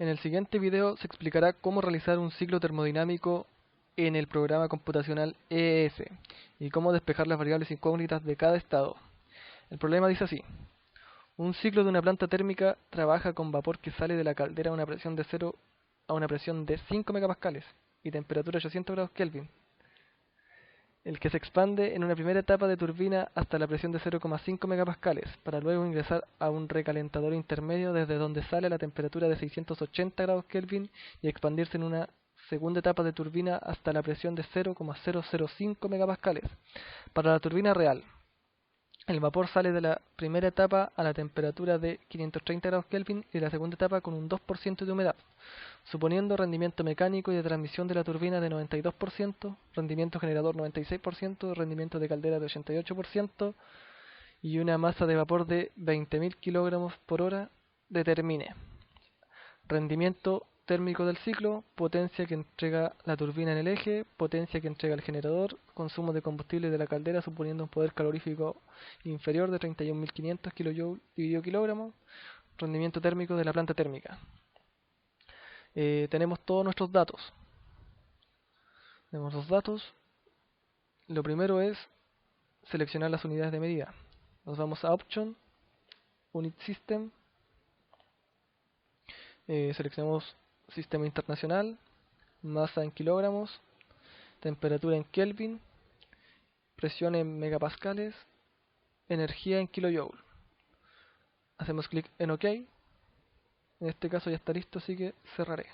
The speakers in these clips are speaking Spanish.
En el siguiente video se explicará cómo realizar un ciclo termodinámico en el programa computacional EES y cómo despejar las variables incógnitas de cada estado. El problema dice así: un ciclo de una planta térmica trabaja con vapor que sale de la caldera a una presión de 0 a una presión de 5 megapascales y temperatura 800 grados Kelvin, el que se expande en una primera etapa de turbina hasta la presión de 0,5 megapascales, para luego ingresar a un recalentador intermedio desde donde sale a la temperatura de 680 grados Kelvin y expandirse en una segunda etapa de turbina hasta la presión de 0,005 megapascales. Para la turbina real, el vapor sale de la primera etapa a la temperatura de 530 grados Kelvin y de la segunda etapa con un 2% de humedad, suponiendo rendimiento mecánico y de transmisión de la turbina de 92%, rendimiento generador 96%, rendimiento de caldera de 88% y una masa de vapor de 20.000 kilogramos por hora. Determine rendimiento térmico del ciclo, potencia que entrega la turbina en el eje, potencia que entrega el generador, consumo de combustible de la caldera suponiendo un poder calorífico inferior de 31.500 kJ dividido kilogramos, rendimiento térmico de la planta térmica. Tenemos todos nuestros datos. Tenemos los datos. Lo primero es seleccionar las unidades de medida. Nos vamos a Option, Unit System, seleccionamos Sistema Internacional, masa en kilogramos, temperatura en Kelvin, presión en megapascales, energía en kilojoule. Hacemos clic en OK. En este caso ya está listo, así que cerraré.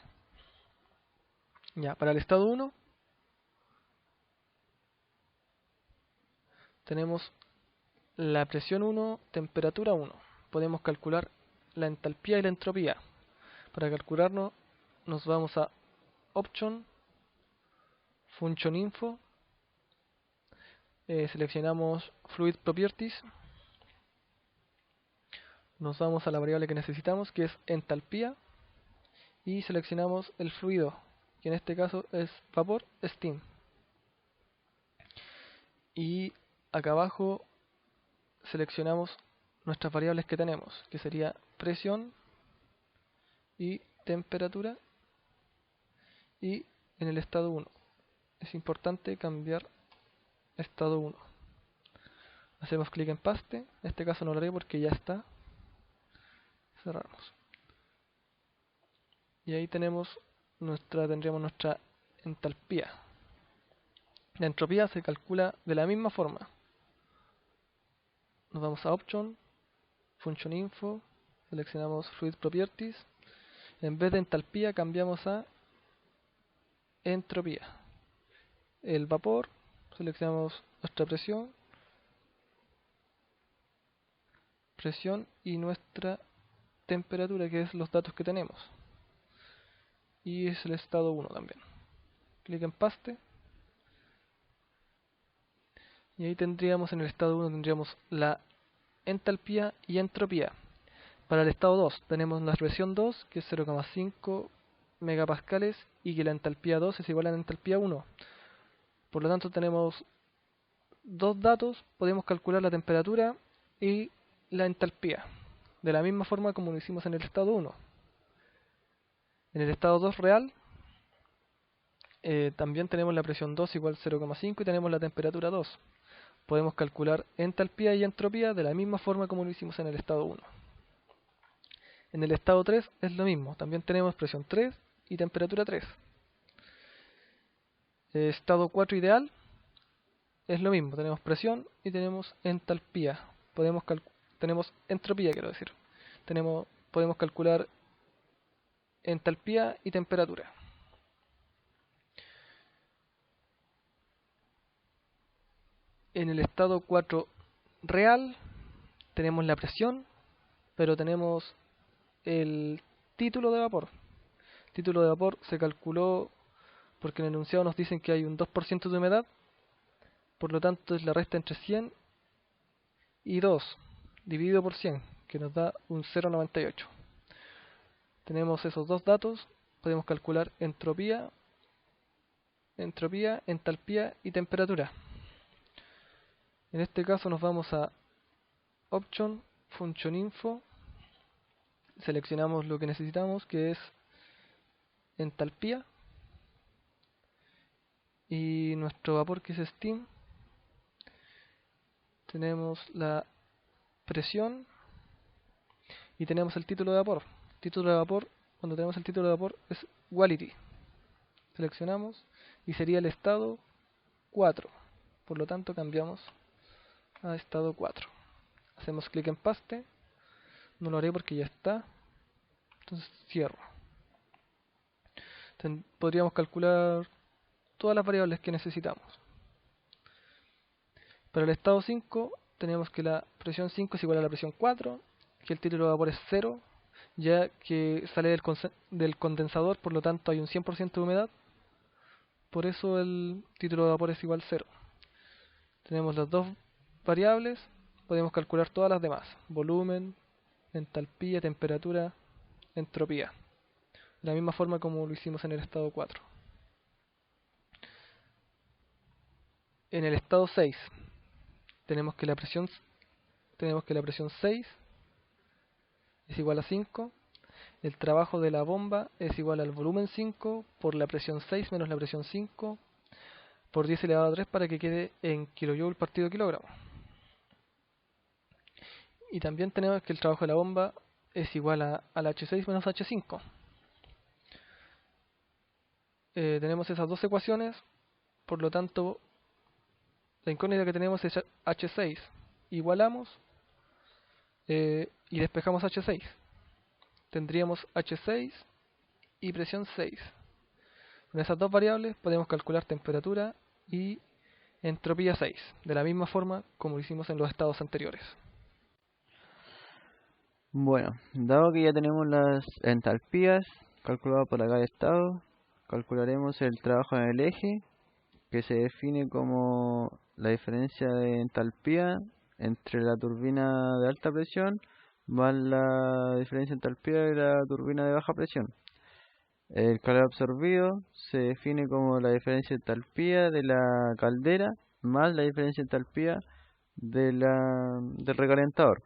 Ya, para el estado 1 tenemos la presión 1, temperatura 1. Podemos calcular la entalpía y la entropía. Para calcularlo nos vamos a Option, Function Info, seleccionamos Fluid Properties, nos vamos a la variable que necesitamos, que es entalpía, y seleccionamos el fluido, que en este caso es vapor steam. Y acá abajo seleccionamos nuestras variables que tenemos, que sería presión y temperatura, y en el estado 1 es importante cambiar estado 1. Hacemos clic en paste, en este caso no lo haré porque ya está. Cerramos. Y ahí tendríamos nuestra entalpía. La entropía se calcula de la misma forma. Nos vamos a Option, Function Info, seleccionamos Fluid Properties. En vez de entalpía cambiamos a entropía. El vapor, seleccionamos nuestra presión y nuestra temperatura, que es los datos que tenemos. Y es el estado 1 también. Clic en paste. Y ahí tendríamos, en el estado 1 tendríamos la entalpía y entropía. Para el estado 2 tenemos la presión 2, que es 0,5 megapascales, y que la entalpía 2 es igual a la entalpía 1. Por lo tanto tenemos dos datos, podemos calcular la temperatura y la entalpía, de la misma forma como lo hicimos en el estado 1. En el estado 2 real, también tenemos la presión 2 igual a 0,5 y tenemos la temperatura 2. Podemos calcular entalpía y entropía de la misma forma como lo hicimos en el estado 1. En el estado 3 es lo mismo, también tenemos presión 3 y temperatura 3. Estado 4 ideal es lo mismo, tenemos presión y tenemos entalpía. Tenemos entropía, quiero decir. Podemos calcular entalpía y temperatura. En el estado 4 real tenemos la presión, pero tenemos el título de vapor. El título de vapor se calculó porque en el enunciado nos dicen que hay un 2% de humedad, por lo tanto es la resta entre 100 y 2 dividido por 100, que nos da un 0,98. Tenemos esos dos datos, podemos calcular entropía, entalpía y temperatura. En este caso nos vamos a Option, Function Info, seleccionamos lo que necesitamos, que es entalpía, y nuestro vapor, que es steam, tenemos la presión y tenemos el título de vapor. Título de vapor, cuando tenemos el título de vapor, es quality. Seleccionamos y sería el estado 4. Por lo tanto, cambiamos a estado 4. Hacemos clic en paste. No lo haré porque ya está. Entonces cierro. Podríamos calcular todas las variables que necesitamos. Para el estado 5 tenemos que la presión 5 es igual a la presión 4, que el título de vapor es 0, ya que sale del condensador, por lo tanto hay un 100% de humedad, por eso el título de vapor es igual a 0. Tenemos las dos variables, podemos calcular todas las demás: volumen, entalpía, temperatura, entropía, de la misma forma como lo hicimos en el estado 4. En el estado 6 tenemos que la presión 6 es igual a 5. El trabajo de la bomba es igual al volumen 5 por la presión 6 menos la presión 5 por 10 elevado a 3 para que quede en kilojoule partido kilogramo. Y también tenemos que el trabajo de la bomba es igual al H6 menos H5. Tenemos esas dos ecuaciones, por lo tanto la incógnita que tenemos es H6. Igualamos y despejamos H6. Tendríamos H6 y presión 6. Con esas dos variables podemos calcular temperatura y entropía 6, de la misma forma como lo hicimos en los estados anteriores. Bueno, dado que ya tenemos las entalpías calculadas por cada estado, calcularemos el trabajo en el eje, que se define como la diferencia de entalpía entre la turbina de alta presión más la diferencia de entalpía de la turbina de baja presión. El calor absorbido se define como la diferencia de entalpía de la caldera más la diferencia de entalpía del recalentador.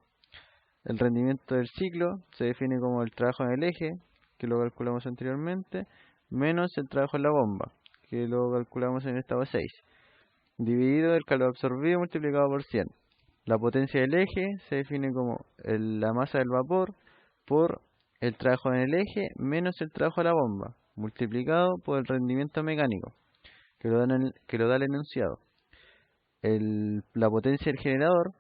El rendimiento del ciclo se define como el trabajo en el eje, que lo calculamos anteriormente, menos el trabajo en la bomba, que lo calculamos en el estado 6, dividido el calor absorbido multiplicado por 100. La potencia del eje se define como la masa del vapor por el trabajo en el eje menos el trabajo de la bomba, multiplicado por el rendimiento mecánico, que lo da el enunciado. La potencia del generador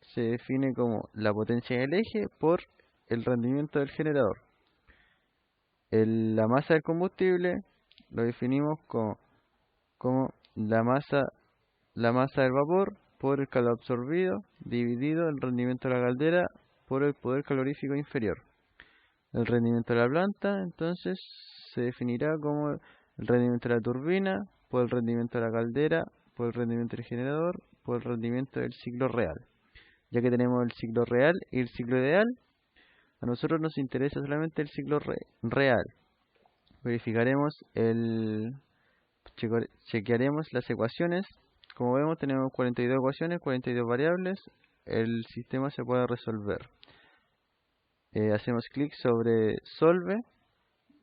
se define como la potencia del eje por el rendimiento del generador. La masa del combustible lo definimos como la masa del vapor por el calor absorbido dividido el rendimiento de la caldera por el poder calorífico inferior. El rendimiento de la planta entonces se definirá como el rendimiento de la turbina por el rendimiento de la caldera por el rendimiento del generador por el rendimiento del ciclo real. Ya que tenemos el ciclo real y el ciclo ideal, a nosotros nos interesa solamente el ciclo real. Verificaremos chequearemos las ecuaciones. Como vemos, tenemos 42 ecuaciones, 42 variables. El sistema se puede resolver. Hacemos clic sobre Solve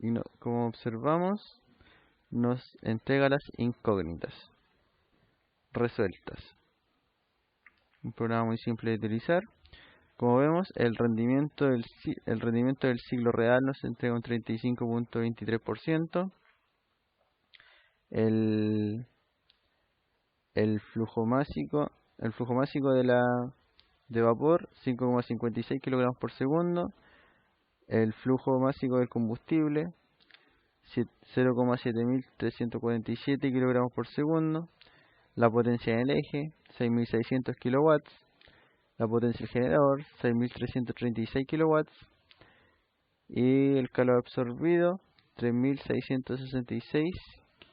y como observamos, nos entrega las incógnitas resueltas. Un programa muy simple de utilizar. Como vemos, el rendimiento del ciclo real nos entrega un 35.23%. El flujo másico de vapor, 5,56 kilogramos por segundo. El flujo másico del combustible, 0,7347 kilogramos por segundo. La potencia del eje, 6600 kilowatts. La potencia del generador, 6336 kilowatts. Y el calor absorbido, 3666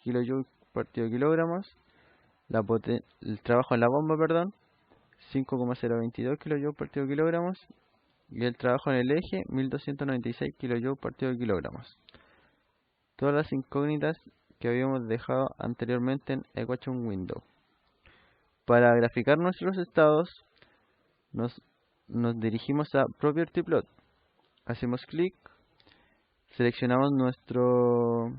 kilojoules partido kilogramos. El trabajo en la bomba, 5,022 kilojoules partido kilogramos. Y el trabajo en el eje, 1296 kilojoules partido kilogramos. Todas las incógnitas que habíamos dejado anteriormente en Equation Window. Para graficar nuestros estados, nos dirigimos a Property Plot. Hacemos clic, seleccionamos nuestro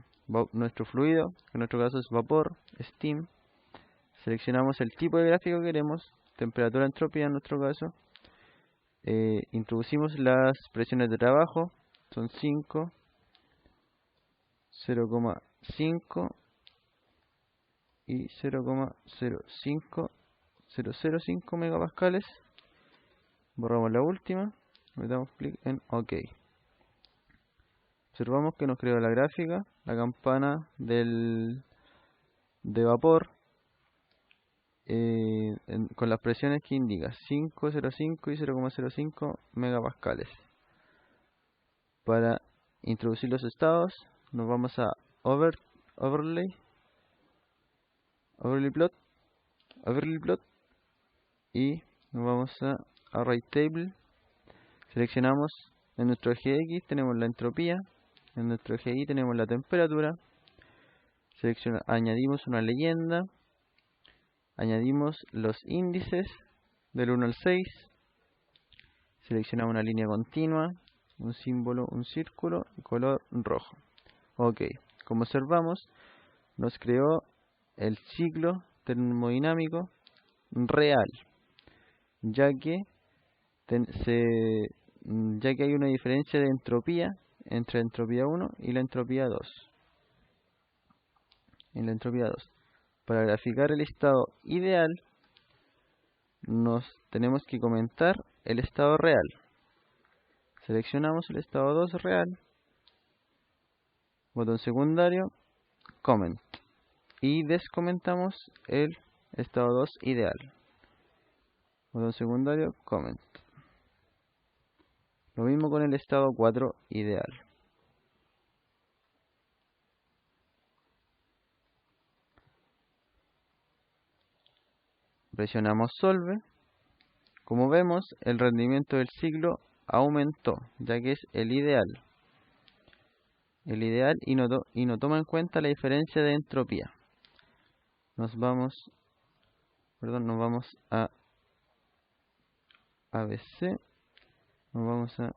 fluido, que en nuestro caso es vapor, steam. Seleccionamos el tipo de gráfico que queremos, temperatura, entropía en nuestro caso. Introducimos las presiones de trabajo, son 5, 0,5 y 0,05005 megapascales. Borramos la última, le damos clic en OK. Observamos que nos creó la gráfica, la campana de vapor, con las presiones que indica 5, 0,5 y 0,05 megapascales. Para introducir los estados nos vamos a overlay plot y nos vamos a array table. Seleccionamos en nuestro eje X, tenemos la entropía, en nuestro eje Y tenemos la temperatura. Añadimos una leyenda, añadimos los índices del 1 al 6, seleccionamos una línea continua, un símbolo, un círculo y color rojo. Ok, como observamos, nos creó el ciclo termodinámico real, ya que hay una diferencia de entropía entre la entropía 1 y la entropía 2. Para graficar el estado ideal, nos tenemos que comentar el estado real. Seleccionamos el estado 2 real, botón secundario, comment, y descomentamos el estado 2 ideal, botón secundario, comment. Lo mismo con el estado 4 ideal. Presionamos Solve. Como vemos, el rendimiento del ciclo aumentó, ya que es el ideal. Y no toma en cuenta la diferencia de entropía. Nos vamos a ABC. Nos vamos a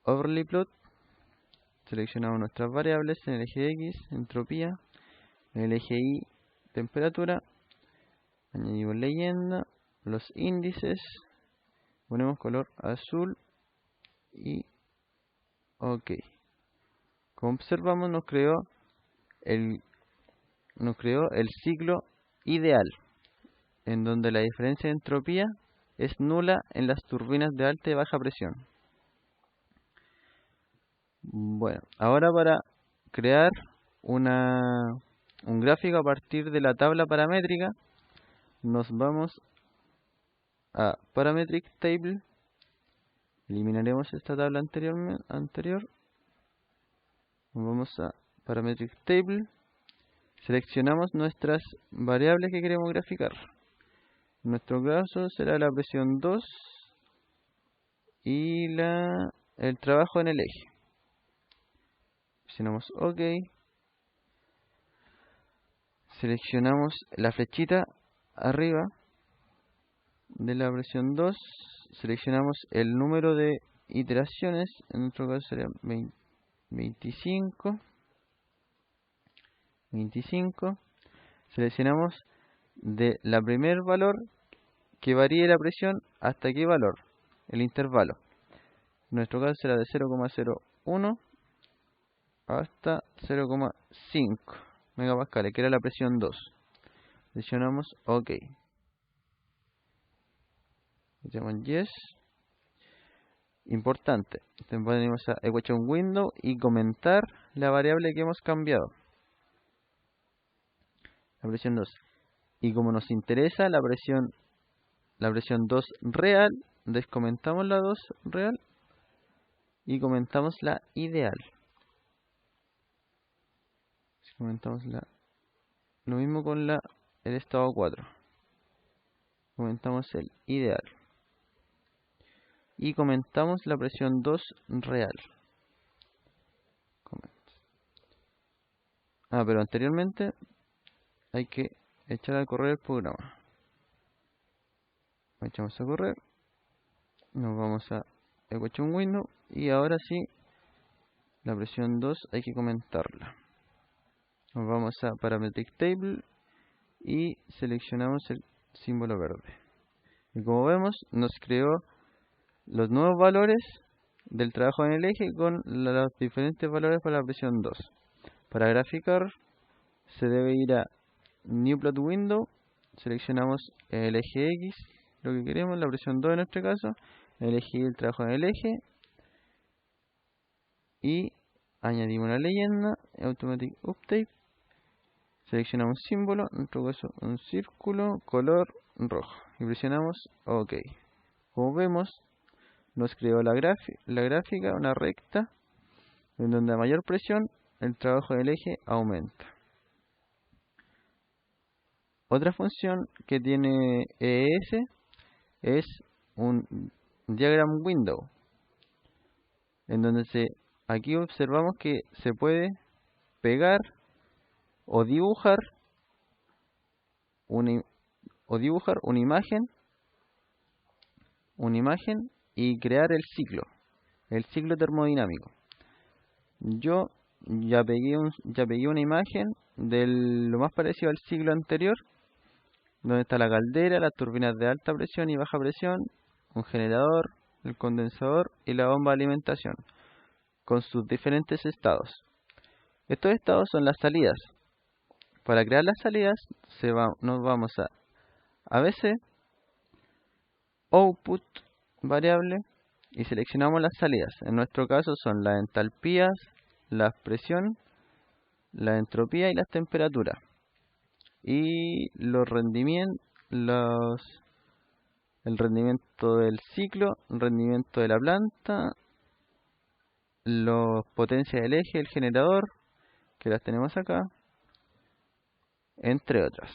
overlay plot. Seleccionamos nuestras variables en el eje X, entropía, en el eje Y, temperatura. Añadimos leyenda, los índices, ponemos color azul y OK. Como observamos, nos creó el ciclo ideal, en donde la diferencia de entropía es nula en las turbinas de alta y baja presión. Bueno, ahora para crear un gráfico a partir de la tabla paramétrica, nos vamos a Parametric Table. Eliminaremos esta tabla anterior. Nos vamos a Parametric Table. Seleccionamos nuestras variables que queremos graficar. En nuestro caso será la presión 2 y el trabajo en el eje. Presionamos OK. Seleccionamos la flechita arriba de la presión 2. Seleccionamos el número de iteraciones. En nuestro caso sería 25. Seleccionamos de la primer valor que varíe la presión hasta qué valor, el intervalo. En nuestro caso será de 0,01 hasta 0,5 megapascales, que era la presión 2. Seleccionamos OK. Hacemos Yes. Importante, ponemos a Equation Window y comentar la variable que hemos cambiado, la presión 2. Y como nos interesa la presión 2 real, descomentamos la 2 real y comentamos la ideal. Lo mismo con el estado 4. Comentamos el ideal. Y comentamos la presión 2 real. Pero anteriormente hay que echar a correr el programa. Echamos a correr. Nos vamos a Equation Window y ahora sí la presión 2 hay que comentarla. Nos vamos a Parametric Table y seleccionamos el símbolo verde. Y como vemos, nos creó los nuevos valores del trabajo en el eje con los diferentes valores para la presión 2. Para graficar se debe ir a New Plot Window, seleccionamos el eje X, lo que queremos, la presión 2 en este caso, el eje Y, el trabajo en el eje, y añadimos la leyenda, Automatic Update, seleccionamos símbolo, en nuestro caso un círculo, color rojo, y presionamos OK. Como vemos, nos creó la gráfica, una recta, en donde a mayor presión el trabajo del eje aumenta. Otra función que tiene EES es un Diagram Window, en donde aquí observamos que se puede pegar o dibujar una imagen y crear el ciclo termodinámico. Yo ya pegué una imagen de lo más parecido al ciclo anterior, donde está la caldera, las turbinas de alta presión y baja presión, un generador, el condensador y la bomba de alimentación, con sus diferentes estados. Estos estados son las salidas. Para crear las salidas nos vamos a ABC, Output, variable, y seleccionamos las salidas. En nuestro caso son las entalpías, la presión, la entropía y las temperaturas. Y los rendimientos, el rendimiento del ciclo, el rendimiento de la planta, las potencias del eje, el generador, que las tenemos acá, entre otras.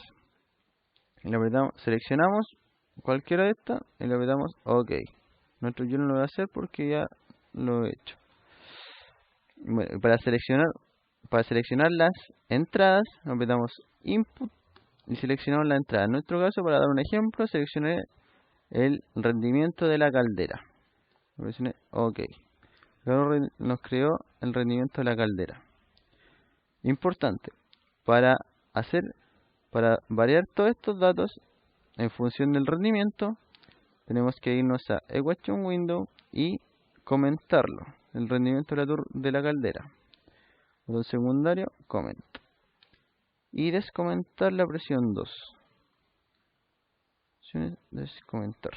Y le apretamos, seleccionamos cualquiera de estas y le apretamos OK. Yo no lo voy a hacer porque ya lo he hecho. Bueno, para seleccionar las entradas, apretamos Input y seleccionamos la entrada. En nuestro caso, para dar un ejemplo, seleccioné el rendimiento de la caldera. Presioné OK. Luego nos creó el rendimiento de la caldera. Importante, para variar todos estos datos en función del rendimiento, tenemos que irnos a Equation Window y comentarlo, el rendimiento de la caldera. Botón secundario, comment. Y descomentar la presión 2. Descomentar.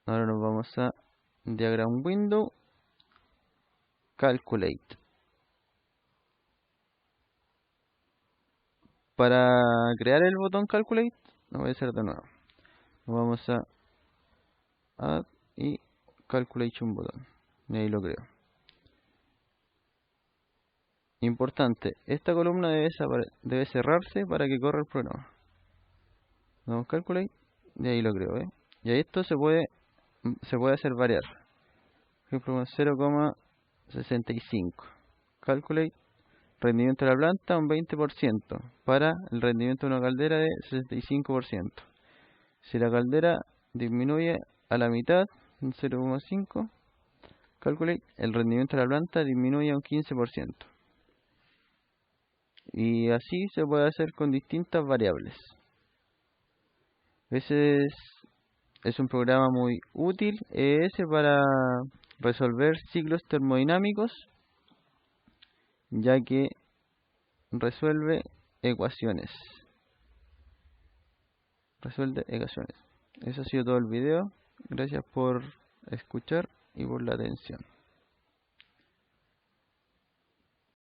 Ahora nos vamos a Diagram Window, Calculate. Para crear el botón Calculate, lo voy a hacer de nuevo. Nos vamos a Add y Calculation Button. Y ahí lo creo. Importante, esta columna debe cerrarse para que corra el programa. Vamos a Calculate y ahí lo creo. Y ahí esto se puede hacer variar. Por ejemplo, 0,65. Calculate. Rendimiento de la planta un 20% para el rendimiento de una caldera de 65%. Si la caldera disminuye a la mitad, un 0,5, calculate, el rendimiento de la planta disminuye a un 15%. Y así se puede hacer con distintas variables. Ese es un programa muy útil, para resolver ciclos termodinámicos, ya que resuelve ecuaciones. Eso ha sido todo el video. Gracias por escuchar y por la atención.